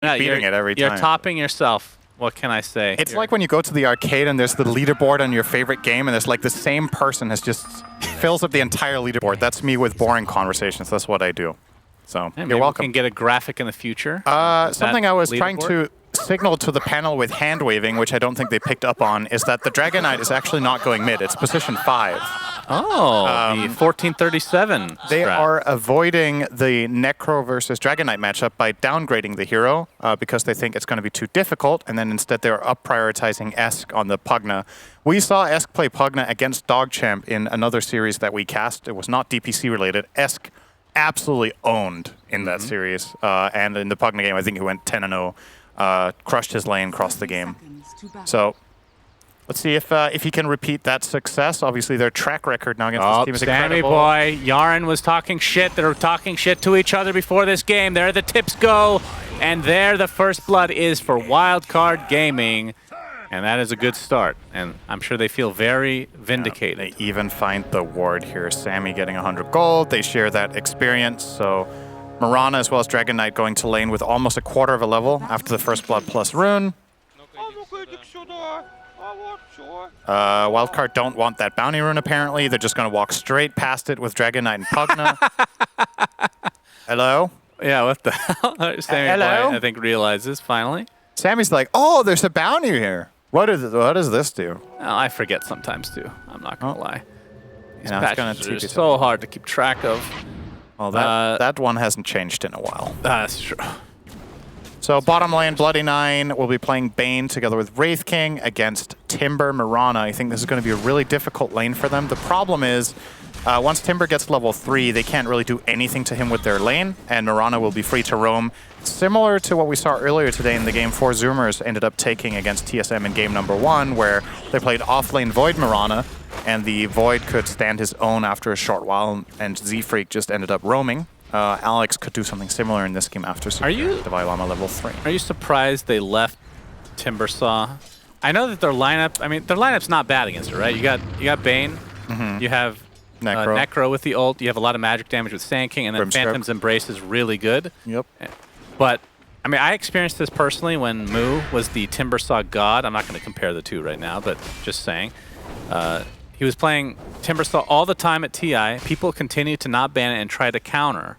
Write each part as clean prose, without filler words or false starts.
beating it every time. You're topping yourself. What can I say? It's like when you go to the arcade and there's the leaderboard on your favorite game and there's like the same person has just fills up the entire leaderboard. That's me with boring conversations. That's what I do. So Hey, you're welcome. We can get a graphic in the future. Something I was trying to signal to the panel with hand waving, which I don't think they picked up on, is that the Dragon Knight is actually not going mid. It's position 5. Oh, the 1437 They strat. are avoiding the Necro versus Dragon Knight matchup by downgrading the hero because they think it's going to be too difficult, and then instead they're up prioritizing Esk on the Pugna. We saw Esk play Pugna against DogChamp in another series that we cast. It was not DPC related. Esk absolutely owned in that series, and in the Pugna game, I think he went 10-0, crushed his lane, crossed the game. So let's see if he can repeat that success. Obviously, their track record now against this team is incredible. Sammy boy, Yaren was talking shit. They were talking shit to each other before this game. There the tips go, and there the first blood is for Wildcard Gaming. And that is a good start, and I'm sure they feel very vindicated. Yeah, they even find the ward here. Sammy getting 100 gold. They share that experience. So Mirana as well as Dragon Knight going to lane with almost a quarter of a level after the first blood plus rune. Wildcard don't want that bounty rune apparently. They're just going to walk straight past it with Dragon Knight and Pugna. Hello? Yeah, what the hell? Sammy Hello? boy, I think, realizes finally. Sammy's like, oh, there's a bounty here. What does this do? Oh, I forget sometimes too. I'm not gonna lie. These Yeah, it's patches gonna are TP so hard to keep track of. Well, that one hasn't changed in a while. That's true. So bottom lane, Bloody Nine will be playing Bane together with Wraith King against Timber Mirana. I think this is going to be a really difficult lane for them. The problem is, once Timber gets level 3, they can't really do anything to him with their lane, and Mirana will be free to roam. Similar to what we saw earlier today in the game 4 Zoomers ended up taking against TSM in game number 1, where they played off-lane Void Mirana, and the Void could stand his own after a short while, and Z-Freak just ended up roaming. Alex could do something similar in this game after Divine Llama level 3. Are you surprised they left Timbersaw? I know that their lineup's not bad against it, right? You got Bane, you have Necro with the ult, you have a lot of magic damage with Sand King, and then Phantom's Embrace is really good. Yep. But I mean, I experienced this personally when Mu was the Timbersaw god. I'm not going to compare the two right now, but just saying. He was playing Timbersaw all the time at TI. People continued to not ban it and try to counter.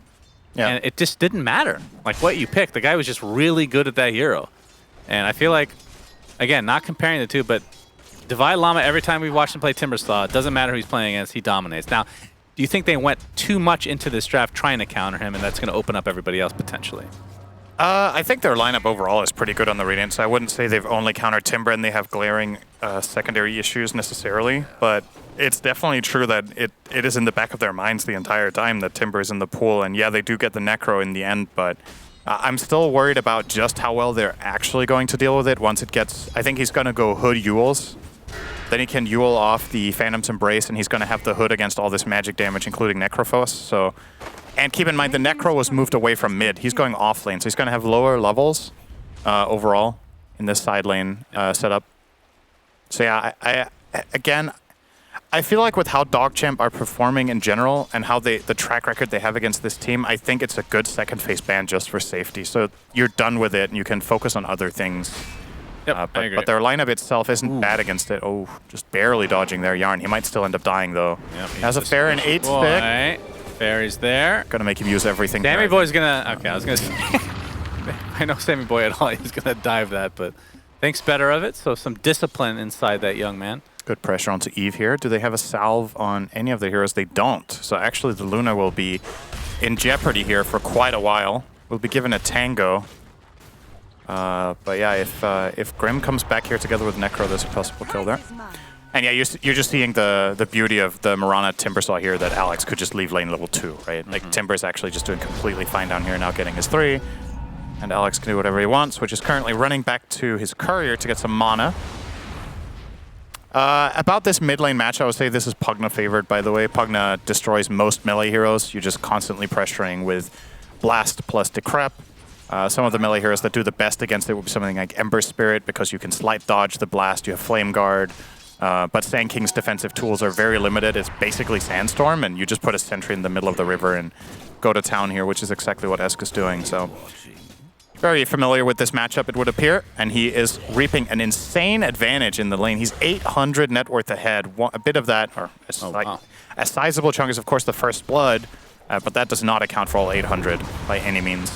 Yeah. And it just didn't matter. Like what you picked, the guy was just really good at that hero. And I feel like, again, not comparing the two, but Divide Llama, every time we watch him play Timbersaw, it doesn't matter who he's playing against, he dominates. Now, do you think they went too much into this draft trying to counter him, and that's going to open up everybody else potentially? I think their lineup overall is pretty good on the Radiant, so I wouldn't say they've only countered Timber and they have glaring secondary issues necessarily, but it's definitely true that it is in the back of their minds the entire time that Timber is in the pool, and yeah, they do get the Necro in the end, but I'm still worried about just how well they're actually going to deal with it once it gets... I think he's going to go Hood Yules, then he can Yule off the Phantom's Embrace, and he's going to have the Hood against all this magic damage, including Necrophos, so... And keep in mind, the Necro was moved away from mid. He's going off lane, so he's going to have lower levels overall in this side lane setup. So yeah, again, I feel like with how DogChamp are performing in general and how the track record they have against this team, I think it's a good second phase ban just for safety. So you're done with it and you can focus on other things. Yep, I agree. But their lineup itself isn't bad against it. Oh, just barely dodging there. Yarn, he might still end up dying though. Yep, has a fair and 8 stick. Fairy's there. Gonna make him use everything. Sammy Boy's gonna... Okay, I was gonna say... I know Sammy Boy at all. He's gonna dive that, but thinks better of it. So some discipline inside that young man. Good pressure onto Eve here. Do they have a salve on any of the heroes? They don't. So actually the Luna will be in jeopardy here for quite a while. We'll be given a tango. But yeah, if Grim comes back here together with Necro, there's a possible kill there. And yeah, you're just seeing the beauty of the Mirana Timbersaw here that Alex could just leave lane level 2, right? Like Timber's actually just doing completely fine down here, now getting his 3. And Alex can do whatever he wants, which is currently running back to his courier to get some mana. About this mid lane match, I would say this is Pugna favored, by the way. Pugna destroys most melee heroes. You're just constantly pressuring with Blast plus Decrep. Some of the melee heroes that do the best against it would be something like Ember Spirit, because you can slight dodge the Blast, you have Flame Guard. But Sand King's defensive tools are very limited. It's basically Sandstorm, and you just put a sentry in the middle of the river and go to town here, which is exactly what Esk is doing. So Very familiar with this matchup, it would appear, and he is reaping an insane advantage in the lane. He's 800 net worth ahead. A bit of that, or a sizable chunk is, of course, the first blood, but that does not account for all 800 by any means.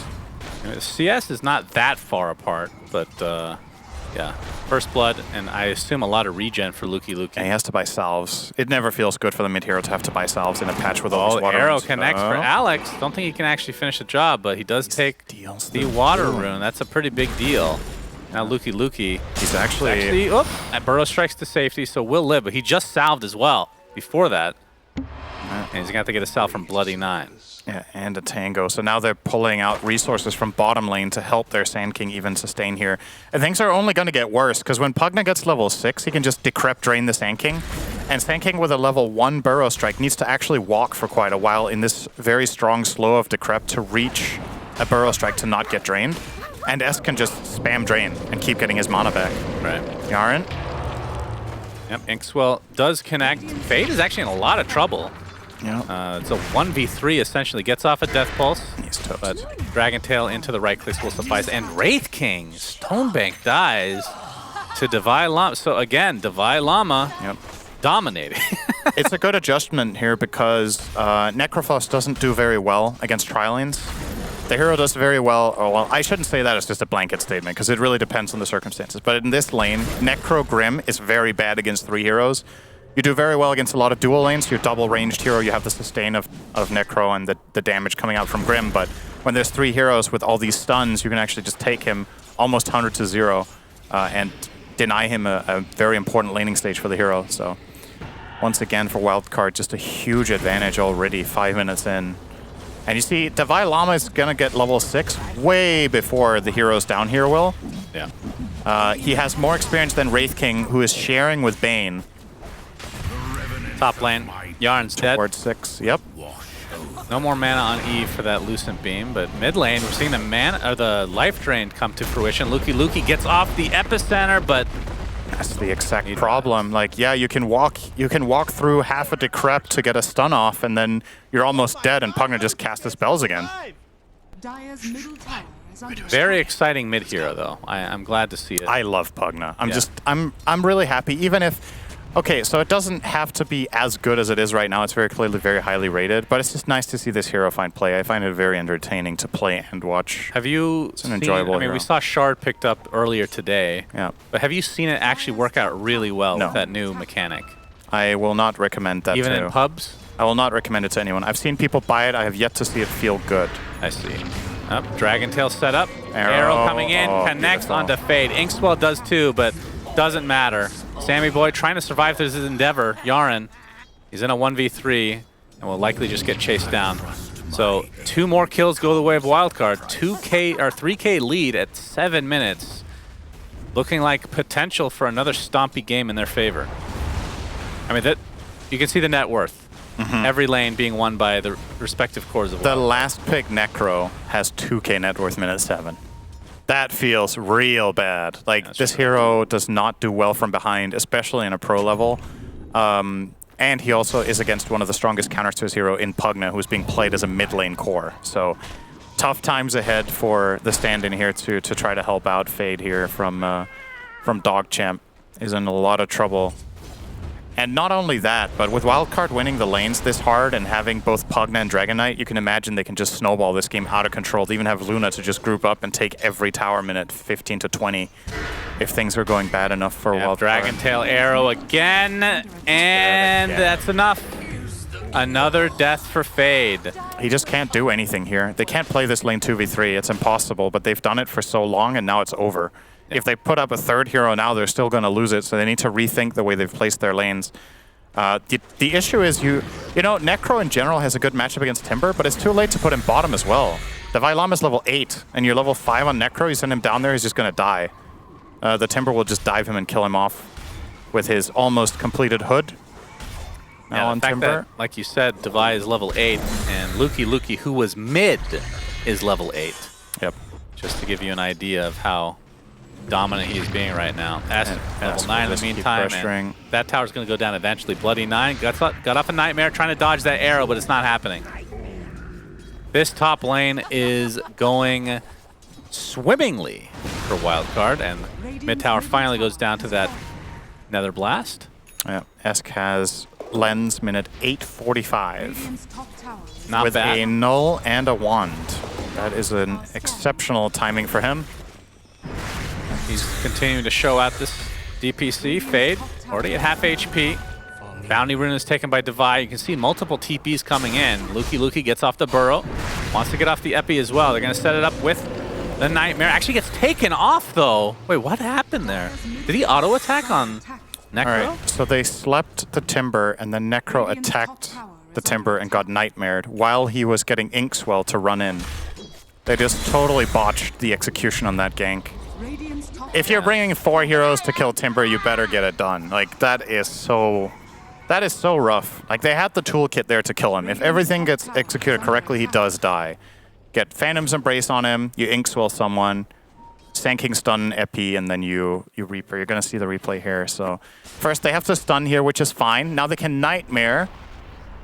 CS is not that far apart, but yeah, first blood, and I assume a lot of regen for Luki. And he has to buy salves. It never feels good for the mid hero to have to buy salves in a patch with all these water arrow runes. connects for Alex. Don't think he can actually finish the job, but he does take the water rune. That's a pretty big deal. Now Luki, he's actually that burrow strikes to safety, so will live, but he just salved as well before that. And he's gonna have to get a salve from Bloody 9. Yeah, and a tango. So now they're pulling out resources from bottom lane to help their Sand King even sustain here. And things are only going to get worse, because when Pugna gets level 6, he can just decrep drain the Sand King. And Sand King with a level 1 burrow strike needs to actually walk for quite a while in this very strong slow of decrep to reach a burrow strike to not get drained. And S can just spam drain and keep getting his mana back. Right. Yaren? Yep, Inkswell does connect. Fade is actually in a lot of trouble. Yeah. It's a 1v3 essentially. Gets off a Death Pulse, but Dragon Tail into the right clicks will suffice. And Wraith King, Stonebank dies to Divine Llama. So again, Divine Llama dominating. It's a good adjustment here because Necrophos doesn't do very well against Tri-lanes. The hero does very well, or well, I shouldn't say that, it's just a blanket statement because it really depends on the circumstances. But in this lane, Necro Grim is very bad against 3 heroes. You do very well against a lot of dual lanes. You're double ranged hero. You have the sustain of Necro and the damage coming out from Grim. But when there's 3 heroes with all these stuns, you can actually just take him almost 100 to 0 and deny him a very important laning stage for the hero. So once again for Wildcard, just a huge advantage already 5 minutes in. And you see, Divine Llama is going to get level 6 way before the heroes down here will. Yeah. He has more experience than Wraith King, who is sharing with Bane. Top lane, Yarn's dead. Towards 6, yep. No more mana on Eve for that Lucent Beam, but mid lane, we're seeing the life drain come to fruition. Luki gets off the epicenter, but that's the exact problem. Like, yeah, you can walk through half a decrep to get a stun off, and then you're almost dead, and Pugna just casts the spells again. Very exciting mid hero, though. I'm glad to see it. I love Pugna. I'm really happy, even if. Okay, so it doesn't have to be as good as it is right now. It's very clearly very highly rated, but it's just nice to see this hero find play. I find it very entertaining to play and watch. Have you It's an enjoyable hero. we saw Shard picked up earlier today. Yeah. But have you seen it actually work out really well with that new mechanic? I will not recommend that Even in pubs? I will not recommend it to anyone. I've seen people buy it. I have yet to see it feel good. I see. Dragon Tail set up. Arrow coming in, connects onto Fade. Inkswell does too, but doesn't matter. Sammy Boy trying to survive through his endeavor. Yaren, he's in a 1v3 and will likely just get chased down. So 2 more kills go the way of Wildcard. 2K or 3K lead at 7 minutes. Looking like potential for another stompy game in their favor. I mean, that you can see the net worth. Every lane being won by the respective cores of Wildcard. The last pick, Necro, has 2K net worth minute 7. That feels real bad. Like, this hero does not do well from behind, especially in a pro level. And he also is against one of the strongest counters to his hero in Pugna, who's being played as a mid lane core. So tough times ahead for the stand-in here to try to help out Fade here from DogChamp. Is in a lot of trouble. And not only that, but with Wildcard winning the lanes this hard and having both Pugna and Dragon Knight, you can imagine they can just snowball this game out of control. They even have Luna to just group up and take every tower minute 15 to 20 if things are going bad enough for Wildcard. Dragon Tail arrow again, and that's enough. Another death for Fade. He just can't do anything here. They can't play this lane 2v3. It's impossible, but they've done it for so long and now it's over. If they put up a 3rd hero now, they're still going to lose it, so they need to rethink the way they've placed their lanes. The issue is you know, Necro in general has a good matchup against Timber, but it's too late to put him bottom as well. Divine Llama is level 8, and you're level 5 on Necro, you send him down there, he's just going to die. The Timber will just dive him and kill him off with his almost completed hood. Now on Timber. That, like you said, Divine is level 8, and Luki, who was mid, is level 8. Yep. Just to give you an idea of how dominant he is being right now. Level 9 in the meantime, and that tower's going to go down eventually. Bloody 9 got off a Nightmare trying to dodge that arrow, but it's not happening. This top lane is going swimmingly for Wildcard, and mid tower finally goes down to that Nether Blast. Yeah, Esk has Lens minute 8:45 Not with bad. a null and a wand. That is an exceptional timing for him. He's continuing to show out this DPC. Fade, already at half HP. Bounty Rune is taken by Divide. You can see multiple TPs coming in. Luki gets off the burrow. Wants to get off the Epi as well. They're going to set it up with the Nightmare. Actually gets taken off, though. Wait, what happened there? Did he auto-attack on Necro? All right, so they slept the Timber, and then Necro attacked the Timber and got nightmared while he was getting Inkswell to run in. They just totally botched the execution on that gank. If you're bringing 4 heroes to kill Timber, you better get it done. Like, that is so rough. Like, they had the toolkit there to kill him. If everything gets executed correctly, he does die. Get Phantom's Embrace on him, you Inkswell someone, Sanking Stun Epi, and then you Reaper. You're going to see the replay here. So first they have to stun here, which is fine. Now they can Nightmare.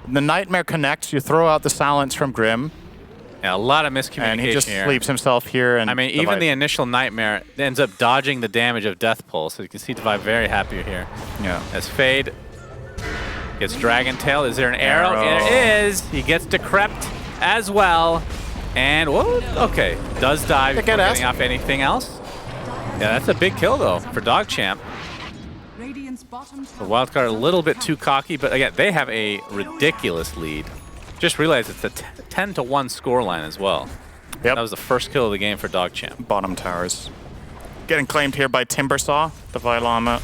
The Nightmare connects, you throw out the Silence from Grim. Yeah, a lot of miscommunication And he just here. sleeps himself here. And I mean, even the initial Nightmare ends up dodging the damage of Death Pulse. So you can see Divide very happy here. Yeah. As Fade gets Dragon Tail. Is there an arrow? There is. He gets Decrept as well. And, whoa, okay. Does die before getting off anything else. Yeah, that's a big kill, though, for DogChamp. The Wildcard a little bit too cocky, but again, they have a ridiculous lead. Just realized it's a 10-1 scoreline as well. Yep. That was the first kill of the game for DogChamp. Bottom towers. Getting claimed here by Timbersaw. The Vailama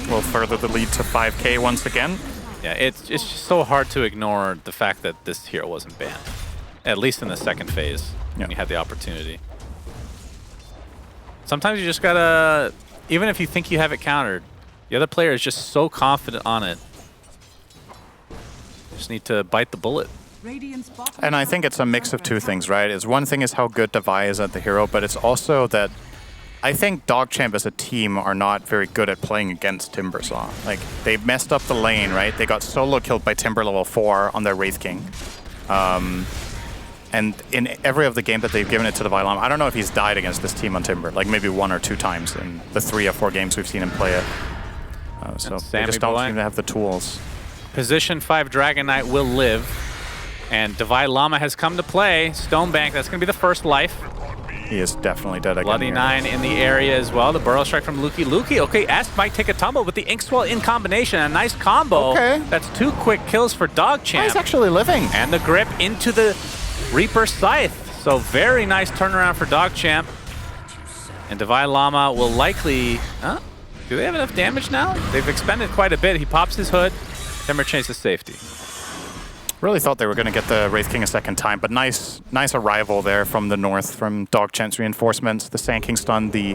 will further the lead to 5k once again. Yeah, it's just so hard to ignore the fact that this hero wasn't banned. At least in the second phase, when you had the opportunity. Sometimes you just gotta, even if you think you have it countered, the other player is just so confident on it. You just need to bite the bullet. And I think it's a mix of two things, right? It's one thing is how good Devi is at the hero, but it's also that I think DogChamp as a team are not very good at playing against Timbersaw. Like, they messed up the lane, right? They got solo killed by Timber level 4 on their Wraith King. And in every of the game that they've given it to the Vailama, I don't know if he's died against this team on Timber, like maybe 1 or 2 times in the 3 or 4 games we've seen him play it. So they just don't seem to have the tools. Position 5 Dragon Knight will live. And Divide Llama has come to play. Stonebank, that's going to be the first life. He is definitely dead again. Bloody 9 in the area as well. The Burrow Strike from Luki. Okay, Esk might take a tumble with the Inkswell in combination. A nice combo. Okay. That's 2 quick kills for DogChamp. He's actually living. And the grip into the Reaper Scythe. So very nice turnaround for DogChamp. And Divide Llama will likely... Huh? Do they have enough damage now? They've expended quite a bit. He pops his hood. Timber chases safety. Really thought they were going to get the Wraith King a second time, but nice arrival there from the north, from DogChamp's reinforcements. The Sanking Stun, the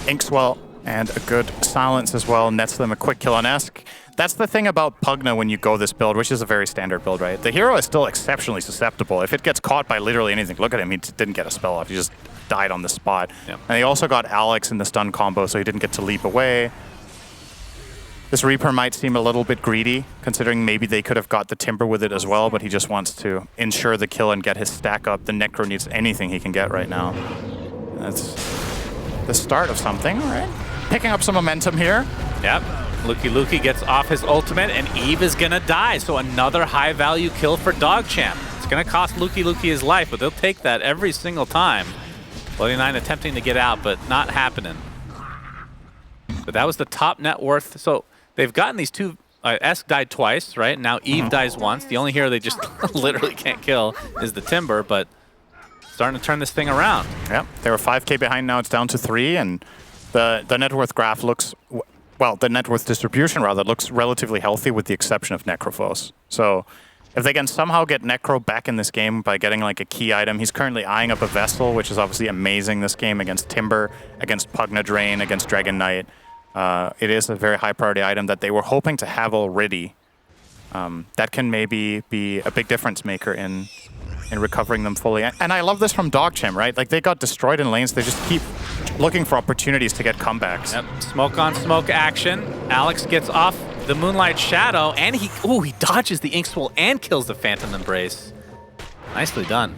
Inkswell, and a good Silence as well. Nets them a quick kill on Esk. That's the thing about Pugna when you go this build, which is a very standard build, right? The hero is still exceptionally susceptible. If it gets caught by literally anything, look at him, he didn't get a spell off. He just died on the spot. Yep. And he also got Alex in the stun combo, so he didn't get to leap away. This Reaper might seem a little bit greedy, considering maybe they could have got the Timber with it as well, but he just wants to ensure the kill and get his stack up. The Necro needs anything he can get right now. That's the start of something, all right? Picking up some momentum here. Yep. Luki gets off his ultimate, and Eve is going to die. So another high-value kill for DogChamp. It's going to cost Luki his life, but they'll take that every single time. Bloody 9 attempting to get out, but not happening. But that was the top net worth. So they've gotten these 2... Esk died twice, right? Now Eve dies once. The only hero they just literally can't kill is the Timber, but starting to turn this thing around. Yep. They were 5k behind, now it's down to 3, and the net worth graph looks... Well, the net worth distribution, rather, looks relatively healthy with the exception of Necrophos. So if they can somehow get Necro back in this game by getting like a key item, he's currently eyeing up a Vessel, which is obviously amazing this game against Timber, against Pugna Drain, against Dragon Knight. It is a very high priority item that they were hoping to have already. That can maybe be a big difference maker in recovering them fully. And I love this from DogChamp, right? Like, they got destroyed in lanes. They just keep looking for opportunities to get comebacks. Yep. Smoke on smoke action. Alex gets off the Moonlight Shadow, and he dodges the Inkswell and kills the Phantom Embrace. Nicely done.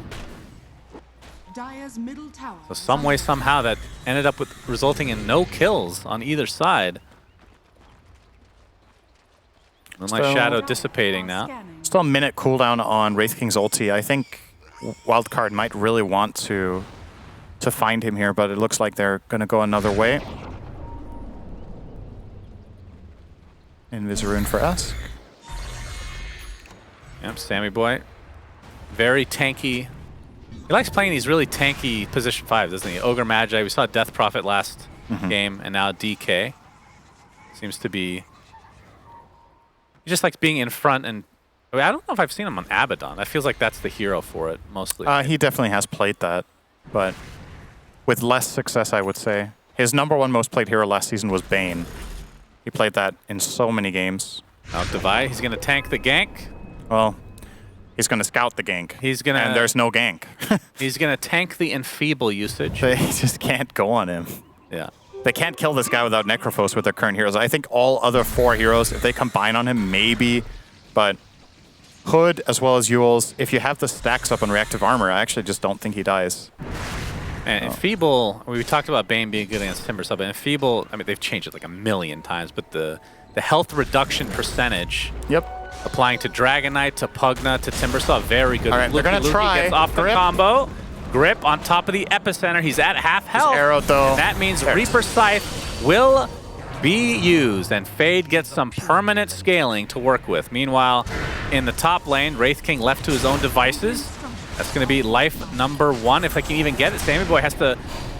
Dire's middle tower. So some way, somehow, that ended up with resulting in no kills on either side. Moonlight Shadow dissipating now. Still a minute cooldown on Wraith King's ulti. I think Wildcard might really want to find him here, but it looks like they're going to go another way. Invis rune for us. Yep, Sammy Boy. Very tanky. He likes playing these really tanky position 5s, doesn't he? Ogre Magi. We saw Death Prophet last game, and now DK. Seems to be... He just likes being in front, and I don't know if I've seen him on Abaddon. That feels like that's the hero for it, mostly. He definitely has played that, but with less success, I would say. His #1 most played hero last season was Bane. He played that in so many games. Now Divide, he's going to tank the gank. Well, he's going to scout the gank. He's gonna, and there's no gank. He's going to tank the Enfeeble usage. They just can't go on him. Yeah. They can't kill this guy without Necrophos with their current heroes. I think all other 4 heroes, if they combine on him, maybe. But Hood, as well as Yules, if you have the stacks up on reactive armor, I actually just don't think he dies. And Enfeeble, we talked about Bane being good against Timbersaw, but Enfeeble, I mean, they've changed it like a million times, but the health reduction percentage. Yep. Applying to Dragon Knight, to Pugna, to Timbersaw, very good. All right, they're going to try. Gets off the combo. Grip on top of the epicenter. He's at half health. He's arrowed, though. And that means Reaper Scythe will be used, and Fade gets some permanent scaling to work with. Meanwhile, in the top lane, Wraith King left to his own devices. That's going to be life #1, if they can even get it. Sammy Boy has to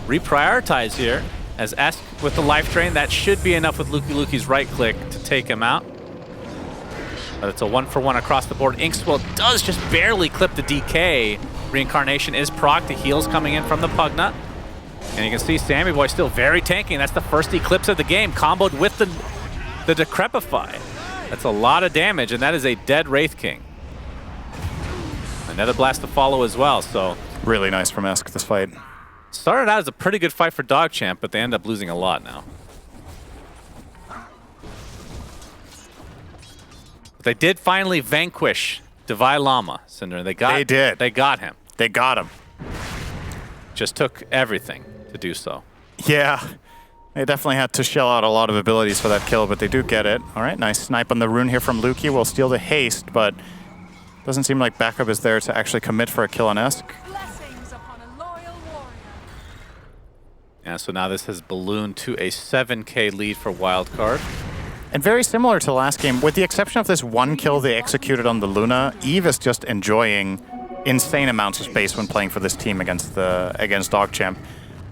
reprioritize here. As Esk with the life drain, that should be enough with Luki's right click to take him out. But it's a 1-for-1 across the board. Inkswell does just barely clip the DK. Reincarnation is proc. The heals coming in from the Pugna. And you can see Sammy Boy still very tanky. That's the first eclipse of the game, comboed with the Decrepify. That's a lot of damage, and that is a dead Wraith King. Another blast to follow as well, so... Really nice from Esk, this fight. Started out as a pretty good fight for DogChamp, but they end up losing a lot now. But they did finally vanquish Divai Lama, Cinder. They did. They got him. They got him. Just took everything to do so. Yeah. They definitely had to shell out a lot of abilities for that kill, but they do get it. All right, nice snipe on the rune here from Luki. Will steal the haste, but doesn't seem like backup is there to actually commit for a kill on Esk. Yeah, so now this has ballooned to a 7K lead for Wildcard. And very similar to last game, with the exception of this one kill they executed on the Luna, Eve is just enjoying insane amounts of space when playing for this team against DogChamp.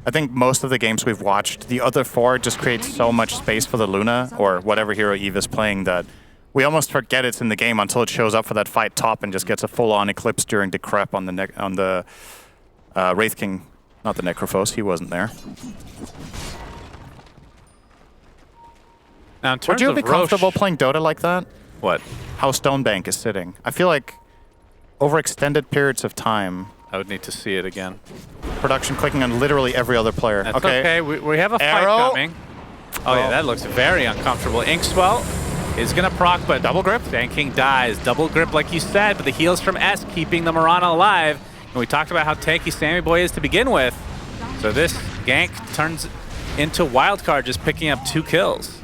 I think most of the games we've watched, the other 4 just create so much space for the Luna, or whatever hero Eve is playing, that we almost forget it's in the game until it shows up for that fight top and just gets a full-on eclipse during Decrep on the Wraith King. Not the Necrophos, he wasn't there. Now, in terms would you be of comfortable playing Dota like that? What? How Stonebank is sitting. I feel like over extended periods of time... I would need to see it again. Production clicking on literally every other player. That's okay. We have a fight coming. Oh, yeah, that looks very uncomfortable. Inkswell is going to proc, but double grip? Sand King dies. Double grip, like you said, but the heals from S keeping the Mirana alive. And we talked about how tanky Sammy Boy is to begin with. So this gank turns into Wildcard just picking up 2 kills.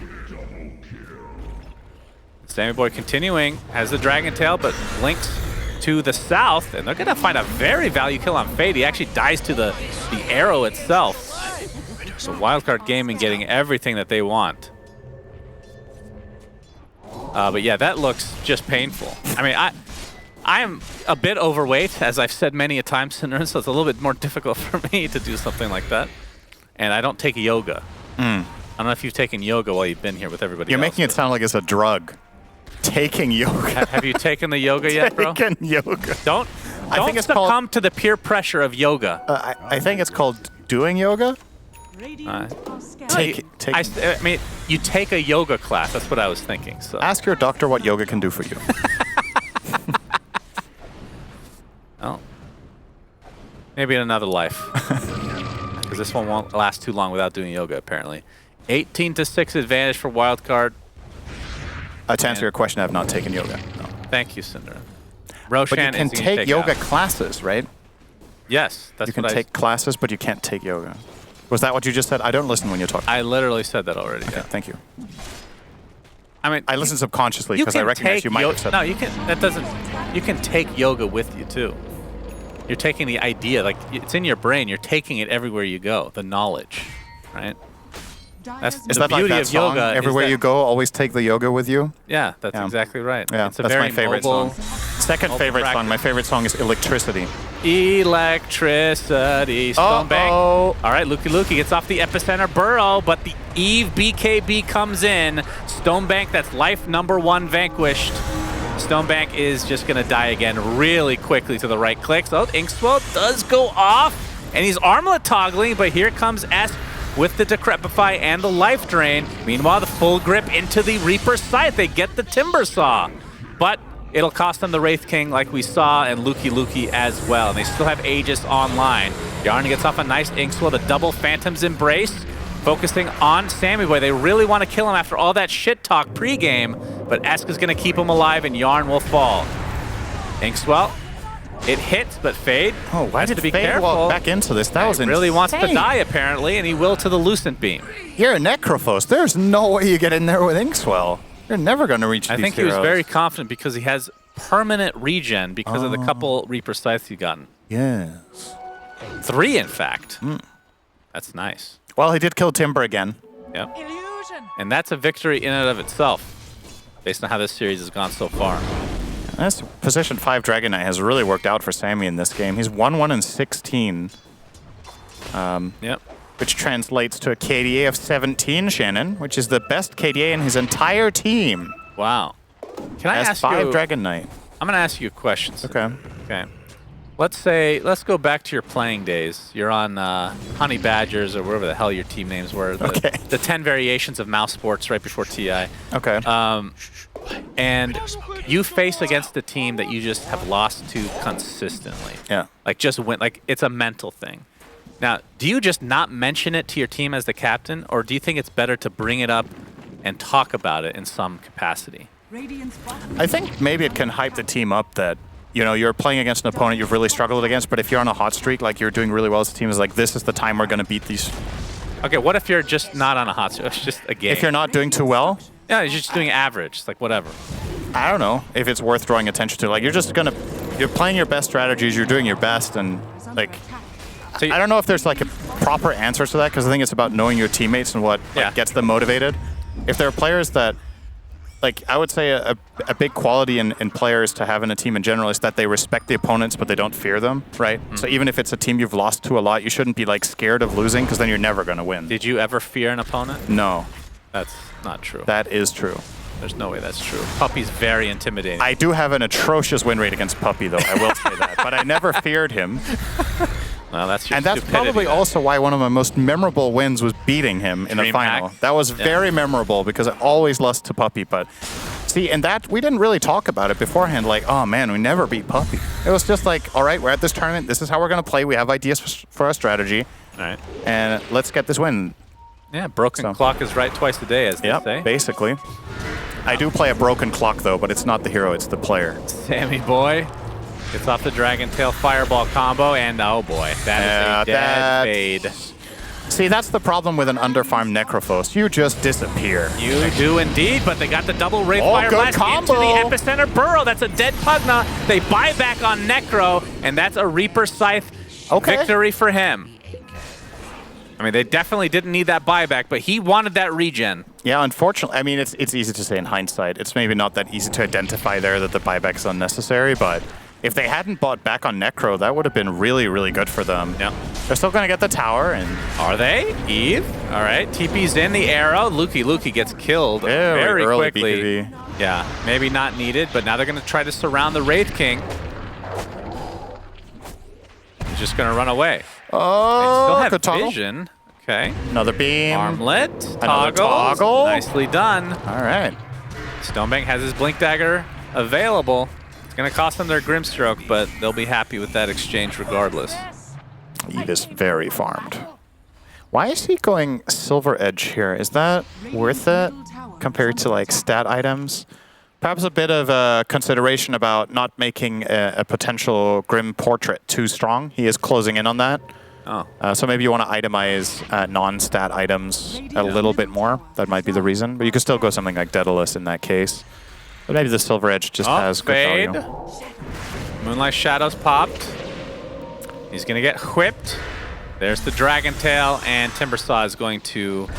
Sammy Boy continuing, has the Dragon Tail, but links to the south, and they're going to find a very value kill on Fade. He actually dies to the arrow itself. So Wildcard Gaming getting everything that they want. But yeah, that looks just painful. I mean, I am a bit overweight, as I've said many a time, Cinder, so it's a little bit more difficult for me to do something like that. And I don't take yoga. I don't know if you've taken yoga while you've been here with everybody else. You're making it sound like it's a drug. Taking yoga. Have you taken the yoga yet, bro? Taken yoga. Don't succumb to the peer pressure of yoga. I think it's called doing yoga. I mean, you take a yoga class. That's what I was thinking. So ask your doctor what yoga can do for you. Well, maybe in another life, because this one won't last too long without doing yoga. Apparently, 18-6 advantage for Wildcard. To answer your question, I have not taken yoga. No. Thank you, Cinder. Roshan but you can take yoga classes, right? Yes, that's You can what take classes, but you can't take yoga. Was that what you just said? I don't listen when you talk. I literally said that already. Okay, Yeah. thank you. I mean, I listen subconsciously because I recognize you might have said no, you can. That doesn't. You can take yoga with you too. You're taking the idea, like it's in your brain. You're taking it everywhere you go. The knowledge, right? That's Is the that like beauty that of song? yoga. Everywhere you go, always take the yoga with you. Yeah, that's Yeah. exactly right. Yeah, it's a that's very my favorite mobile, song. Second mobile favorite song. practice. My favorite song is Electricity. Electricity. Stonebank. Oh. All right, Lukey gets off the epicenter burrow, but the Eve BKB comes in. Stonebank, that's life #1 vanquished. Stonebank is just going to die again really quickly to the right click. So Inkswell does go off, and he's armlet toggling, but here comes S with the Decrepify and the Life Drain. Meanwhile, the full grip into the Reaper Scythe. They get the Timber Saw, but it'll cost them the Wraith King like we saw, and Lukey as well. And they still have Aegis online. Yarn gets off a nice Inkswell, the double Phantom's Embrace, focusing on Sammy Boy. They really want to kill him after all that shit talk pregame, but Esk is going to keep him alive, and Yarn will fall. Inkswell, it hits, but Fade Oh, why has did to be Fade careful. walk back into this? That was He really wants to insane. die, apparently, and he will to the Lucent Beam. You're a Necrophos. There's no way you get in there with Inkswell. You're never going to reach I these think he was heroes. very confident because he has permanent regen because of the couple Reaper Scythes he's gotten. Yes. 3, in fact. That's nice. Well, he did kill Timber again. Yep. And that's a victory in and of itself, based on how this series has gone so far. This position 5 Dragon Knight has really worked out for Sammy in this game. He's 1-1-16, Yep. which translates to a KDA of 17, Shannon, which is the best KDA in his entire team. Wow. Can I As ask 5 you? Dragon Knight. I'm going to ask you a question. Okay. Okay. Let's go back to your playing days. You're on Honey Badgers or whatever the hell your team names were. The, Okay. the 10 variations of mouse sports right before TI. Okay. And you face against a team that you just have lost to consistently. Yeah. Like just win. Like it's a mental thing. Now, do you just not mention it to your team as the captain, or do you think it's better to bring it up and talk about it in some capacity? I think maybe it can hype the team up that, you know, you're playing against an opponent you've really struggled against, but if you're on a hot streak, like you're doing really well as a team, is like, this is the time we're going to beat these. Okay, what if you're just not on a hot streak? It's just a game. If you're not doing too well, Yeah, you're just doing average. It's like whatever. I don't know if it's worth drawing attention to. Like, you're playing your best strategies, you're doing your best, and like, So I don't know if there's like a proper answer to that, because I think it's about knowing your teammates and what Yeah. gets them motivated. If there are players that, like, I would say a big quality in players to have in a team in general is that they respect the opponents, but they don't fear them, right? So even if it's a team you've lost to a lot, you shouldn't be like scared of losing, because then you're never going to win. Did you ever fear an opponent? No, That's not true. that is true. There's no way that's true. Puppy's very intimidating. I do have an atrocious win rate against Puppy, though. I will say that. But I never feared him. Well, that's your And that's stupidity, probably then. also why one of my most memorable wins was beating him in the Dreamhack. final. That was very memorable because I always lost to Puppy. But see, and that we didn't really talk about it beforehand. Like, oh man, we never beat Puppy. It was just like, all right, we're at this tournament. This is how we're going to play. We have ideas for our strategy. All right. And let's get this win. Yeah, broken So- clock is right twice a day, as they Yep, say. basically. I do play a broken clock, though, but it's not the hero, it's the player. Sammy Boy gets off the Dragon Tail Fireball combo, and oh boy, that is a dead fade. See, that's the problem with an underfarmed Necrophos. You just disappear. You do indeed, but they got the double Wraith Oh, Fire good Blast into combo. the epicenter burrow. That's a dead Pugna. They buy back on Necro, and that's a Reaper Scythe victory for him. I mean, they definitely didn't need that buyback, but he wanted that regen. Yeah, unfortunately, I mean, it's easy to say in hindsight. It's maybe not that easy to identify there that the buyback is unnecessary, but if they hadn't bought back on Necro, that would have been really, really good for them. Yeah. They're still going to get the tower, and Are they? Eve? All right. TP's in the arrow. Lukey gets killed very early quickly. BKB. Yeah, maybe not needed, but now they're going to try to surround the Wraith King. He's just going to run away. They Oh, still have good toggle. vision. Okay. Another beam. Armlet. Another Toggles. toggle. Nicely done. All right. Stonebank has his Blink Dagger available. It's going to cost them their Grimstroke, but they'll be happy with that exchange regardless. Eve is very farmed. Why is he going Silver Edge here? Is that worth it compared to like stat items? Perhaps a bit of consideration about not making a potential Grim portrait too strong. He is closing in on that. Oh. So maybe you want to itemize non-stat items a little bit more. That might be the reason. But you could still go something like Daedalus in that case. But maybe the Silver Edge just has good fade. value. Moonlight Shadows popped. He's going to get whipped. There's the Dragon Tail, and Timbersaw is going to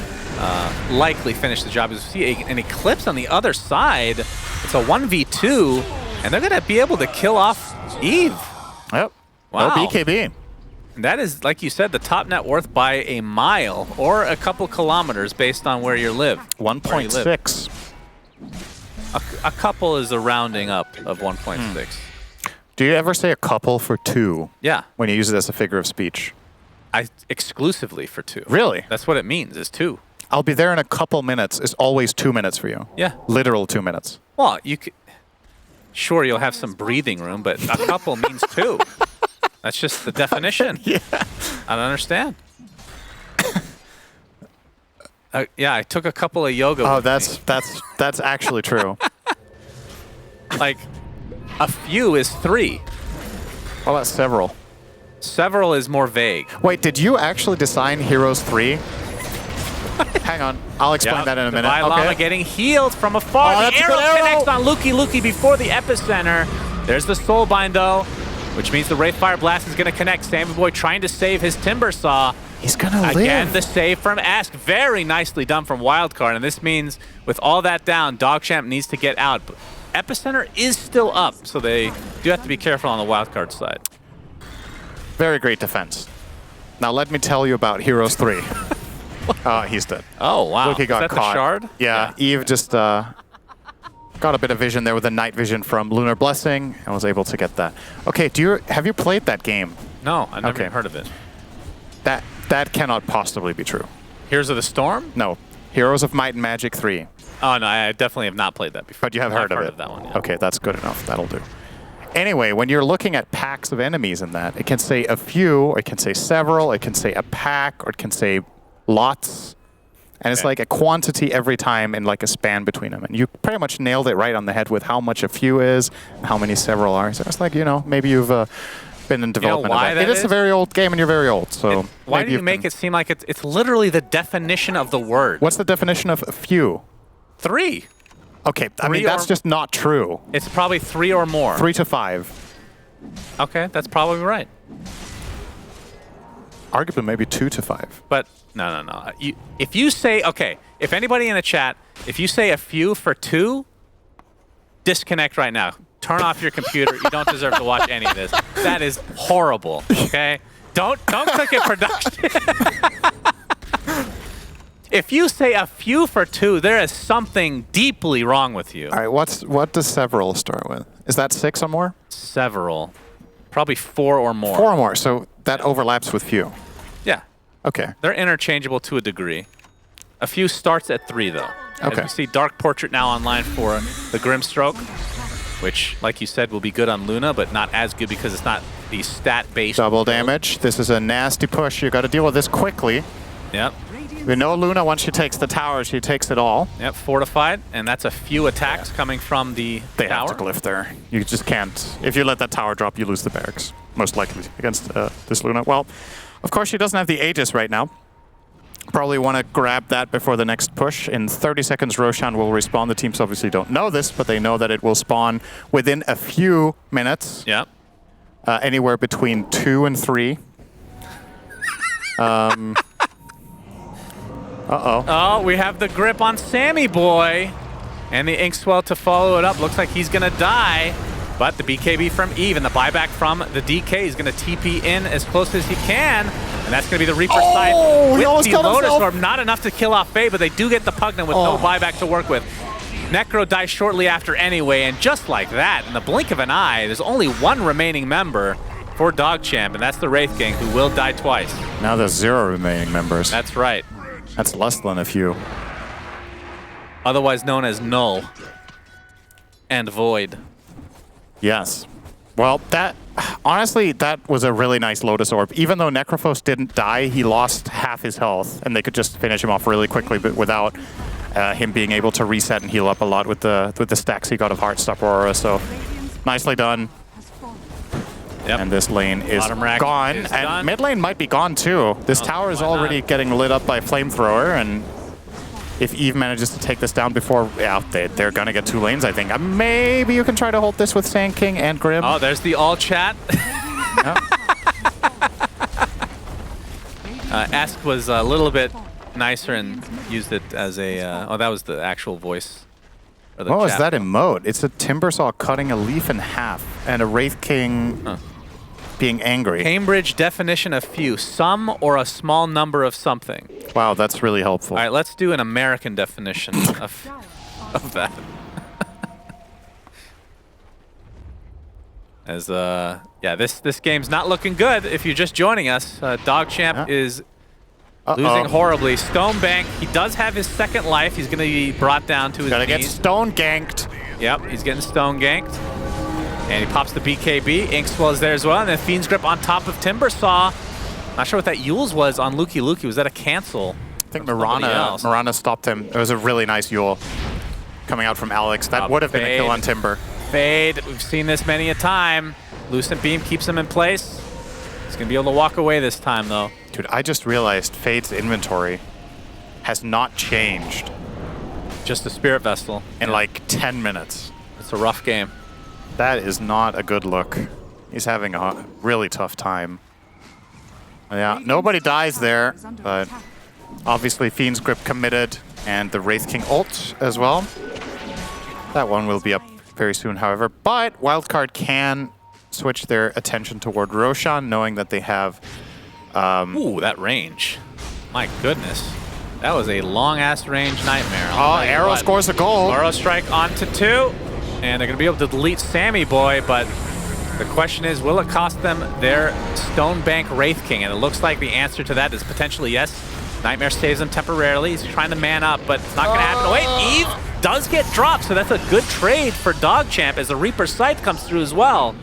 likely finish the job. As you see an Eclipse on the other side. It's a 1v2, and they're going to be able to kill off Eve. Yep. Wow. No BKB. And that is, like you said, the top net worth by a mile or a couple kilometers based on where you live. 1.6. A couple is a rounding up of 1.6. Do you ever say a couple for 2? Yeah. When you use it as a figure of speech? Exclusively for 2. Really? That's what it means, is 2. I'll be there in a couple minutes is always 2 minutes for you. Yeah. Literal 2 minutes. Well, you could... Sure, you'll have some breathing room, but a couple means 2. That's just the definition. Yeah. I don't understand. Yeah, I took a couple of yoga. Oh, with that's actually true. like, a few is 3. What about several? Several is more vague. Wait, did you actually design Heroes 3? Hang on, I'll explain that in a minute. Llama getting healed from afar. Oh, the arrow connects on Lukey before the epicenter. There's the Soulbind though, which means the Wraithfire Blast is going to connect. Sammy Boy trying to save his Timbersaw. He's going to live. Again, the save from Ask. Very nicely done from Wildcard. And this means with all that down, DogChamp needs to get out. But epicenter is still up, so they do have to be careful on the Wildcard side. Very great defense. Now let me tell you about Heroes 3. He's dead. Oh, wow. Look, he got Is that caught. the shard? Yeah, Eve just got a bit of vision there with the night vision from Lunar Blessing and was able to get that. Okay, have you played that game? No, I've never even heard of it. That cannot possibly be true. Heroes of the Storm? No. Heroes of Might and Magic 3. Oh, no, I definitely have not played that before. But you have heard of it? I've heard of that one, yeah. Okay, that's good enough. That'll do. Anyway, when you're looking at packs of enemies in that, it can say a few, or it can say several, it can say a pack, or it can say lots. And it's like a quantity every time in like a span between them. And you pretty much nailed it right on the head with how much a few is, and how many several are. So it's like, maybe you've been in development of that. It is a very old game, and you're very old. So why do you make it seem like it's literally the definition of the word? What's the definition of a few? 3. Okay, I mean, that's just not true. It's probably 3 or more. 3 to 5. Okay, that's probably right. Arguably maybe 2 to 5. But no. If you say, okay, if anybody in the chat, if you say a few for 2, disconnect right now. Turn off your computer. You don't deserve to watch any of this. That is horrible, okay? Don't click at production. If you say a few for 2, there is something deeply wrong with you. All right, what does several start with? Is that 6 or more? Several. Probably 4 or more. 4 or more, so that overlaps with few. Yeah. Okay. They're interchangeable to a degree. A few starts at 3, though. Okay. As we see Dark Portrait now online for the Grimstroke, which, like you said, will be good on Luna, but not as good because it's not the stat-based. Double damage. This is a nasty push. You got to deal with this quickly. Yep. We know Luna, once she takes the tower, she takes it all. Yep, fortified, and that's a few attacks coming from the They tower. have to glyph there. You just can't. If you let that tower drop, you lose the barracks, most likely, against this Luna. Well, of course, she doesn't have the Aegis right now. Probably want to grab that before the next push. In 30 seconds, Roshan will respawn. The teams obviously don't know this, but they know that it will spawn within a few minutes. Yep. Anywhere between 2 and 3. Oh, we have the grip on Sammy Boy. And the Inkswell to follow it up. Looks like he's going to die. But the BKB from Eve and the buyback from the DK is going to TP in as close as he can. And that's going to be the Reaper side with the Lotus Orb. Not enough to kill off Faye, but they do get the Pugnan with no buyback to work with. Necro dies shortly after anyway, and just like that, in the blink of an eye, there's only 1 remaining member for DogChamp, and that's the Wraith King, who will die twice. Now there's 0 remaining members. That's right. That's less than a few. Otherwise known as Null and Void. Yes. Well, honestly, that was a really nice Lotus Orb. Even though Necrophos didn't die, he lost half his health, and they could just finish him off really quickly, but without him being able to reset and heal up a lot with the stacks he got of Heartstop Aurora. So nicely done. Yep. And this lane is gone, and done. mid lane might be gone too. This tower is already getting lit up by Flamethrower, and if Eve manages to take this down before, yeah, they're gonna get 2 lanes, I think. Maybe you can try to hold this with Sand King and Grim. Oh, there's the all chat. Ask was a little bit nicer and used it as a. Oh, that was the actual voice. What was that emote? It's a Timbersaw cutting a leaf in half, and a Wraith King being angry. Cambridge definition of few: some or a small number of something. Wow, that's really helpful. All right, let's do an American definition of that. As yeah, this game's not looking good. If you're just joining us, DogChamp is losing horribly. Stonebank, he does have his second life. He's going to be brought down to his Gotta knees. get stone ganked. Yep, he's getting stone ganked. And he pops the BKB. Inkswell is there as well. And then Fiend's Grip on top of Timbersaw. Not sure what that Yules was on Lukey Lukey. Was that a cancel? I think Mirana stopped him. It was a really nice Yule coming out from Alex. That would have been a kill on Timber. Fade, we've seen this many a time. Lucent Beam keeps him in place. He's going to be able to walk away this time, though. Dude, I just realized Fade's inventory has not changed Just a Spirit Vessel. in like 10 minutes. It's a rough game. That is not a good look. He's having a really tough time. Yeah, nobody dies there, but obviously Fiend's Grip committed and the Wraith King ult as well. That one will be up very soon, however. But Wildcard can switch their attention toward Roshan, knowing that they have... Ooh, that range. My goodness. That was a long-ass range nightmare. Oh, Arrow scores a goal. Arrow strike onto 2. And they're going to be able to delete Sammy Boy, but the question is, will it cost them their Stonebank Wraith King? And it looks like the answer to that is potentially yes. Nightmare saves him temporarily. He's trying to man up, but it's not going to happen. Oh, wait, Eve does get dropped, so that's a good trade for DogChamp as the Reaper Scythe comes through as well.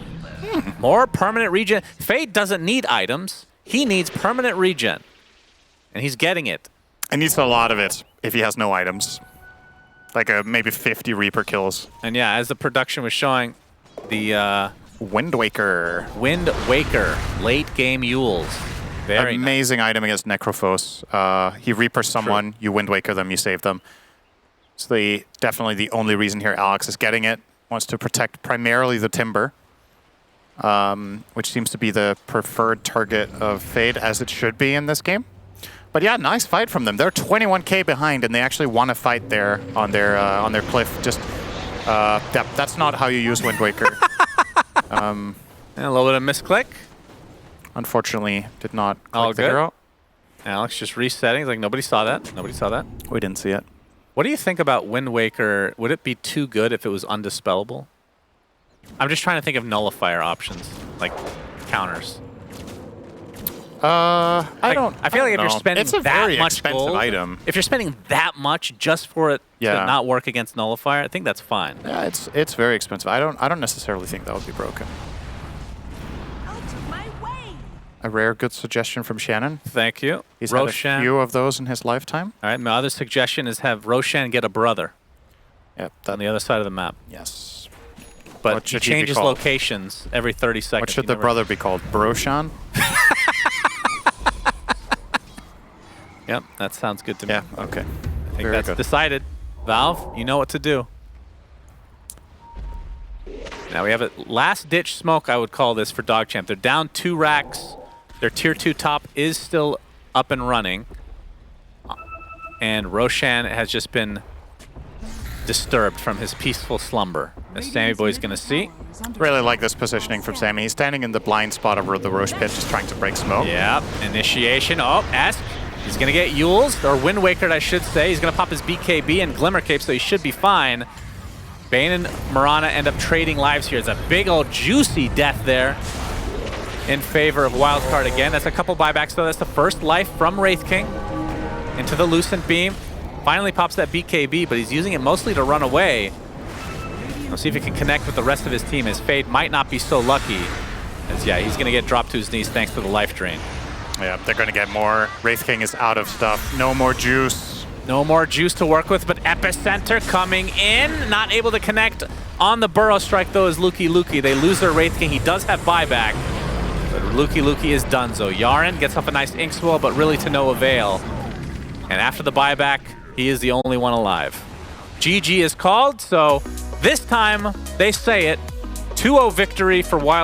More permanent regen. Fade doesn't need items. He needs permanent regen, and he's getting it. And needs a lot of it if he has no items. Like maybe 50 Reaper kills. And yeah, as the production was showing, the Wind Waker. Wind Waker, late game Yules. Very amazing item against Necrophos. He Reapers someone, you Wind Waker them, you save them. So definitely the only reason here Alex is getting it. Wants to protect primarily the Timber, which seems to be the preferred target of Fade, as it should be in this game. But yeah, nice fight from them. They're 21k behind, and they actually want to fight there on their cliff. Just that's not how you use Wind Waker. And a little bit of misclick. Unfortunately, did not All click the good. hero. Alex just resetting. He's like, nobody saw that. Nobody saw that. We didn't see it. What do you think about Wind Waker? Would it be too good if it was undispellable? I'm just trying to think of nullifier options, like counters. I feel like if you're spending it's a that very much expensive gold, item. if you're spending that much just for it to not work against nullifier, I think that's fine. Yeah, it's very expensive. I don't necessarily think that would be broken. A rare good suggestion from Shannon. Thank you. He's Roshan. had a few of those in his lifetime. All right, my other suggestion is have Roshan get a brother Yep. on the other side of the map. Yes. But What he should he be changes called? locations every 30 seconds. What should You the never- brother be called? Broshan? Yep, that sounds good to me. Yeah, okay. I think that's decided. Valve, you know what to do. Now we have a last-ditch smoke, I would call this, for DogChamp. They're down 2 racks. Their Tier 2 top is still up and running. And Roshan has just been disturbed from his peaceful slumber, as Sammy Boy's going to see. Really like this positioning from Sammy. He's standing in the blind spot of the Roche pit, just trying to break smoke. Yep, initiation. Oh, Ask. He's going to get Yules, or Wind Wakered, I should say. He's going to pop his BKB and Glimmer Cape, so he should be fine. Bane and Mirana end up trading lives here. It's a big old juicy death there in favor of Wildcard again. That's a couple buybacks, though. That's the first life from Wraith King into the Lucent Beam. Finally pops that BKB, but he's using it mostly to run away. We'll see if he can connect with the rest of his team. His Fade might not be so lucky. As, yeah, he's going to get dropped to his knees thanks to the life drain. Yeah, they're going to get more. Wraith King is out of stuff. No more juice. No more juice to work with, but Epicenter coming in. Not able to connect on the Burrow strike, though, is Lukey. They lose their Wraith King. He does have buyback, but Lukey is donezo. Yaren gets off a nice Ink Swell, but really to no avail. And after the buyback, he is the only one alive. GG is called, so this time they say it. 2-0 victory for Wildcard.